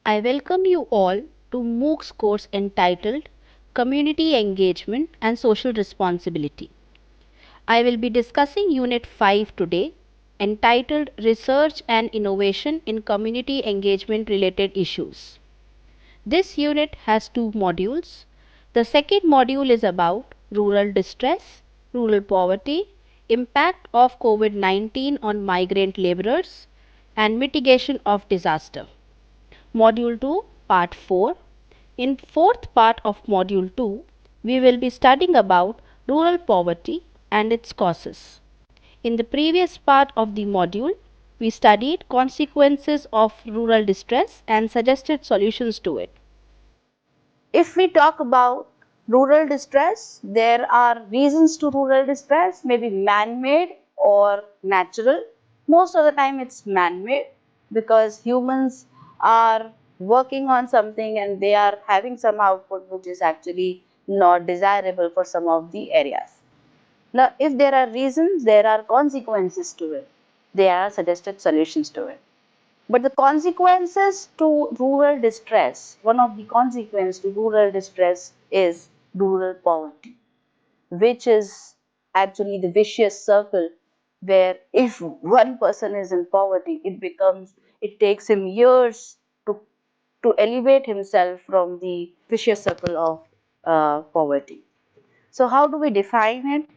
I welcome you all to MOOC's course entitled Community Engagement and Social Responsibility. I will be discussing Unit 5 today, entitled Research and Innovation in Community Engagement Related Issues. This unit has two modules. The second module is about rural distress, rural poverty, impact of COVID-19 on migrant laborers, and mitigation of disaster. Module 2, Part 4. In fourth part of Module 2, we will be studying about rural poverty and its causes. In the previous part of the module, we studied consequences of rural distress and suggested solutions to it. If we talk about rural distress, there are reasons to rural distress, maybe man-made or natural. Most of the time it's man-made because humans are working on something and they are having some output which is actually not desirable for some of the areas. Now, if there are reasons, there are consequences to it. There are suggested solutions to it. But the consequences to rural distress, one of the consequences to rural distress is rural poverty, which is actually the vicious circle where if one person is in poverty, it takes him years to elevate himself from the vicious circle of poverty. So how do we define it?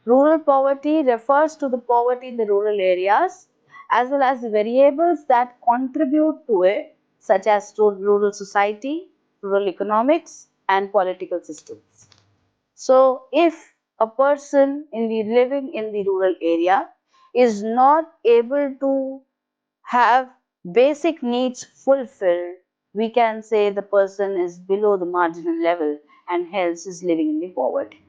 Rural poverty refers to the poverty in the rural areas as well as the variables that contribute to it, such as rural society, rural economics, and political systems. So, if a person living in the rural area is not able to have basic needs fulfilled, we can say the person is below the marginal level and hence is living in the poverty.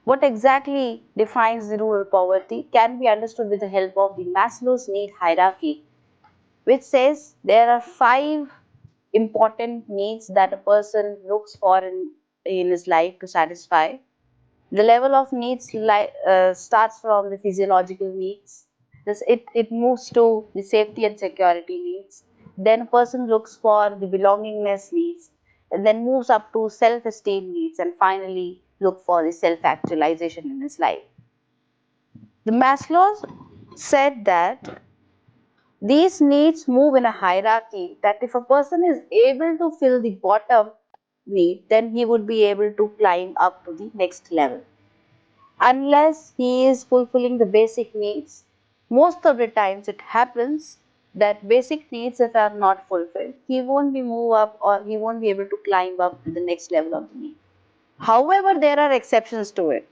What exactly defines the rural poverty can be understood with the help of the Maslow's need hierarchy, which says there are 5 important needs that a person looks for in his life to satisfy. The level of needs starts from the physiological needs. It moves to the safety and security needs. Then a person looks for the belongingness needs and then moves up to self-esteem needs and finally look for the self-actualization in his life. The Maslow said that these needs move in a hierarchy, that if a person is able to fill the bottom need, then he would be able to climb up to the next level. Unless he is fulfilling the basic needs, most of the times it happens that basic needs that are not fulfilled, he won't be move up or he won't be able to climb up to the next level of the need. However, there are exceptions to it.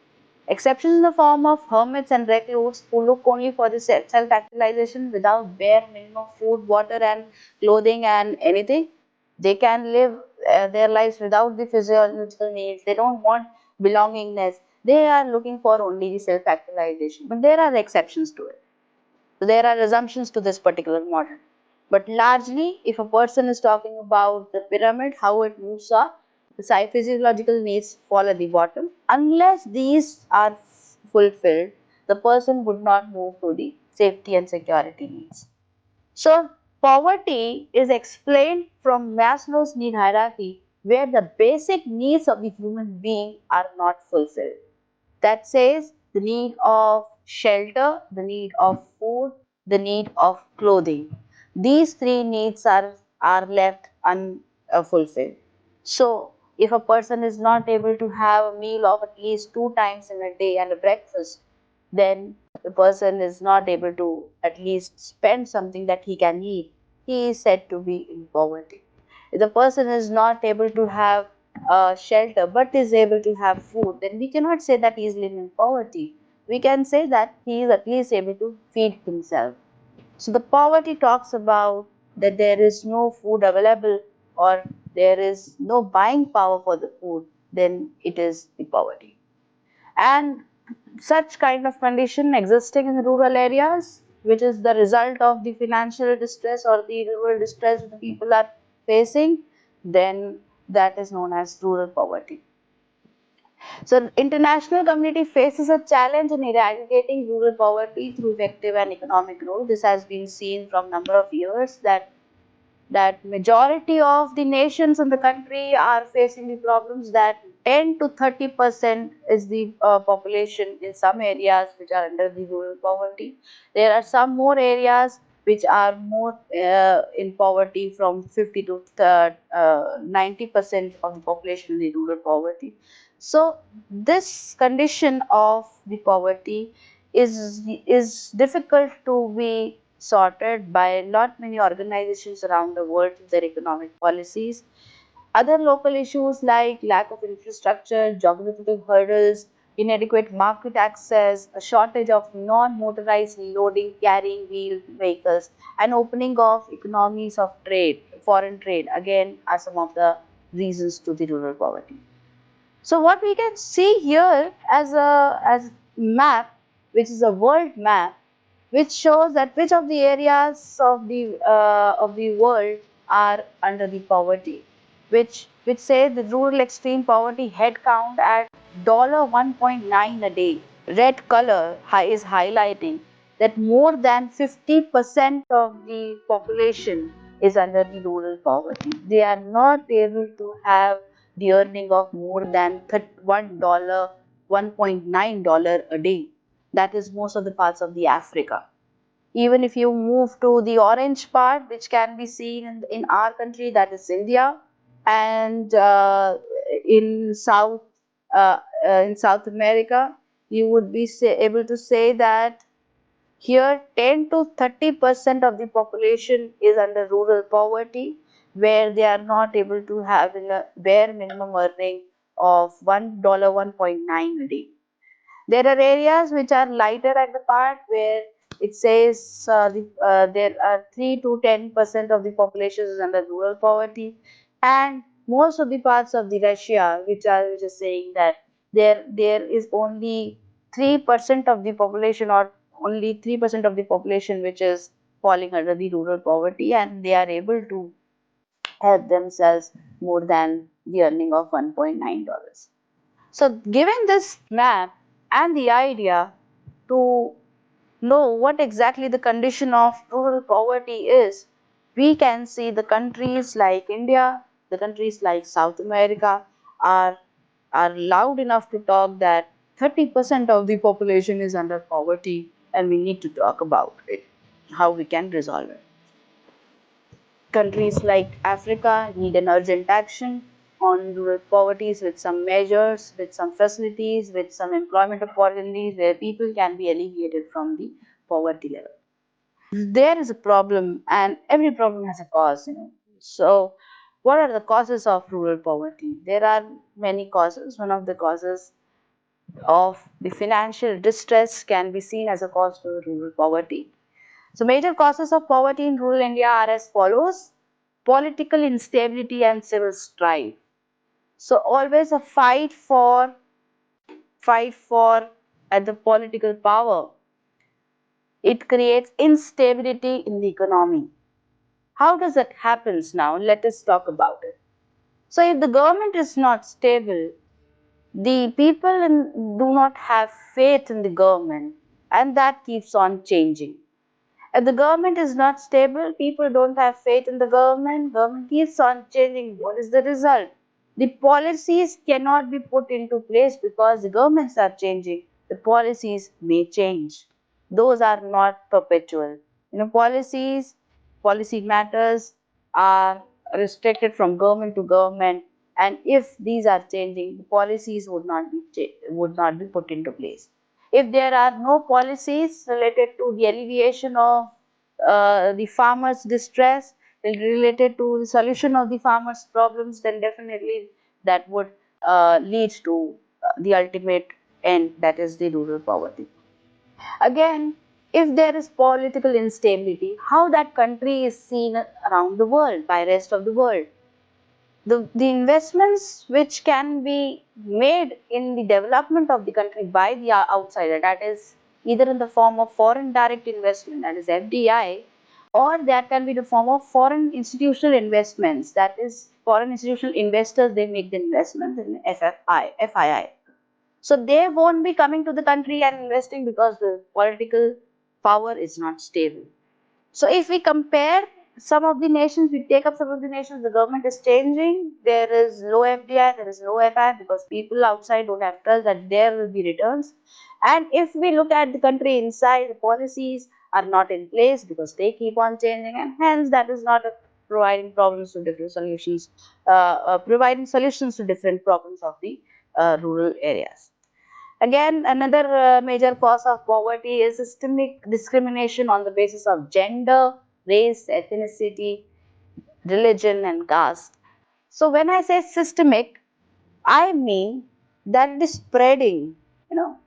Exceptions in the form of hermits and recluse who look only for the self-actualization without bare minimum food, water and clothing and anything. They can live their lives without the physiological needs. They don't want belongingness. They are looking for only the self-actualization. But there are exceptions to it. So there are assumptions to this particular model. But largely, if a person is talking about the pyramid, how it moves up, the physiological needs fall at the bottom. Unless these are fulfilled, the person would not move to the safety and security needs. So, poverty is explained from Maslow's need hierarchy, where the basic needs of the human being are not fulfilled. That says the need of shelter, the need of food, the need of clothing. These 3 needs are left unfulfilled. So, if a person is not able to have a meal of at least 2 times in a day and a breakfast, then the person is not able to at least spend something that he can eat. He is said to be in poverty. If the person is not able to have shelter but is able to have food, then we cannot say that he is living in poverty. We can say that he is at least able to feed himself. So the poverty talks about that there is no food available or there is no buying power for the food, then it is the poverty. And such kind of condition existing in rural areas, which is the result of the financial distress or the rural distress the people are facing, then that is known as rural poverty. So, international community faces a challenge in eradicating rural poverty through effective and economic role. This has been seen from number of years that that majority of the nations in the country are facing the problems that 10 to 30% is the population in some areas which are under the rural poverty. There are some more areas which are more in poverty, from 50 to 90% of the population in the rural poverty. So this condition of the poverty is difficult to be sorted by not many organizations around the world with their economic policies. Other local issues like lack of infrastructure, geographical hurdles, inadequate market access, a shortage of non-motorized loading carrying wheeled vehicles, and opening of economies of trade, foreign trade, again are some of the reasons to the rural poverty. So what we can see here as map, which is a world map, which shows that which of the areas of the world are under the poverty, which say the rural extreme poverty head count at $1.9 a day. Red color is highlighting that more than 50% of the population is under the rural poverty. They are not able to have the earning of more than $1, $1.9 a day. That is most of the parts of the Africa. Even if you move to the orange part, which can be seen in our country, that is India, and uh, in South America, you would be able to say that here 10 to 30% of the population is under rural poverty, where they are not able to have a bare minimum earning of $1, 1.9 a day. There are areas which are lighter at the part where it says there are 3 to 10% of the population is under rural poverty, and most of the parts of the Russia which is saying that there is only 3% of the population, or only 3% of the population which is falling under the rural poverty, and they are able to help themselves more than the earning of $1.9. So, given this map and the idea to know what exactly the condition of rural poverty is, we can see the countries like India, the countries like South America are, are loud enough to talk that 30% of the population is under poverty, and we need to talk about it, how we can resolve it. Countries like Africa need an urgent action on rural poverty with some measures, with some facilities, with some employment opportunities where people can be alleviated from the poverty level. There is a problem, and every problem has a cause, So, what are the causes of rural poverty? There are many causes. One of the causes of the financial distress can be seen as a cause for rural poverty. So major causes of poverty in rural India are as follows: political instability and civil strife. So always a fight for at the political power. It creates instability in the economy. How does that happens now? Let us talk about it. So if the government is not stable, the people do not have faith in the government, and that keeps on changing. If the government is not stable, people don't have faith in the government keeps on changing. What is the result? The policies cannot be put into place because the governments are changing. The policies may change. Those are not perpetual. Policy matters are restricted from government to government, and if these are changing, the policies would not be put into place. If there are no policies related to the alleviation of the farmers' distress, related to the solution of the farmers' problems, then definitely that would lead to the ultimate end, that is the rural poverty. Again, if there is political instability, how that country is seen around the world by rest of the world, the investments which can be made in the development of the country by the outsider, that is either in the form of foreign direct investment, that is FDI, or that can be the form of foreign institutional investments, that is foreign institutional investors, they make the investments in FII. So they won't be coming to the country and investing because the political power is not stable. So if we compare some of the nations, we take up some of the nations, the government is changing. There is low FDI, there is low FI because people outside don't have trust that there will be returns. And if we look at the country inside, the policies are not in place because they keep on changing, and hence that is not providing problems to different solutions, providing solutions to different problems of the rural areas. Again, another major cause of poverty is systemic discrimination on the basis of gender, race, ethnicity, religion, and caste. So, when I say systemic, I mean that it is spreading, you know,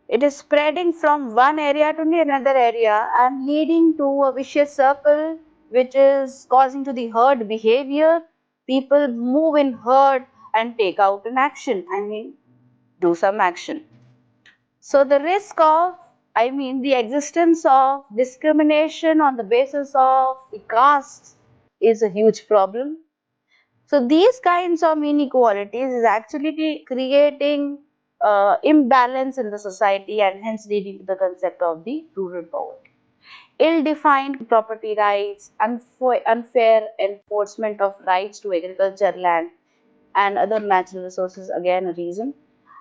it is spreading from one area to another area and leading to a vicious circle which is causing to the herd behavior. People move in herd and take out an action. I mean, do some action. So the risk of, the existence of discrimination on the basis of the caste is a huge problem. So these kinds of inequalities is actually creating imbalance in the society and hence leading to the concept of the rural poverty. Ill-defined property rights, unfair enforcement of rights to agriculture land and other natural resources, again a reason.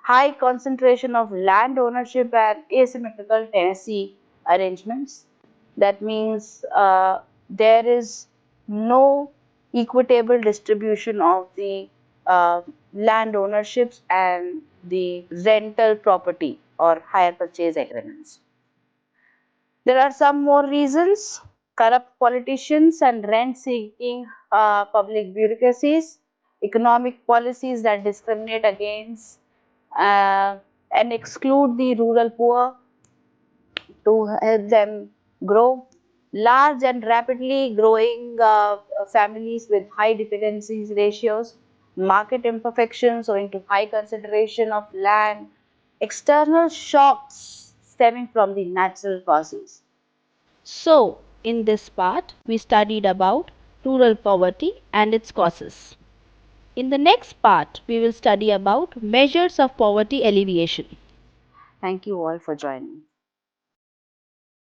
High concentration of land ownership and asymmetrical tenancy arrangements. That means there is no equitable distribution of the land ownerships and the rental property or hire purchase agreements. There are some more reasons: corrupt politicians and rent seeking public bureaucracies, economic policies that discriminate against and exclude the rural poor to help them grow, large and rapidly growing families with high dependencies ratios, market imperfections owing to high consideration of land, external shocks stemming from the natural causes. So, in this part, we studied about rural poverty and its causes. In the next part, we will study about measures of poverty alleviation. Thank you all for joining.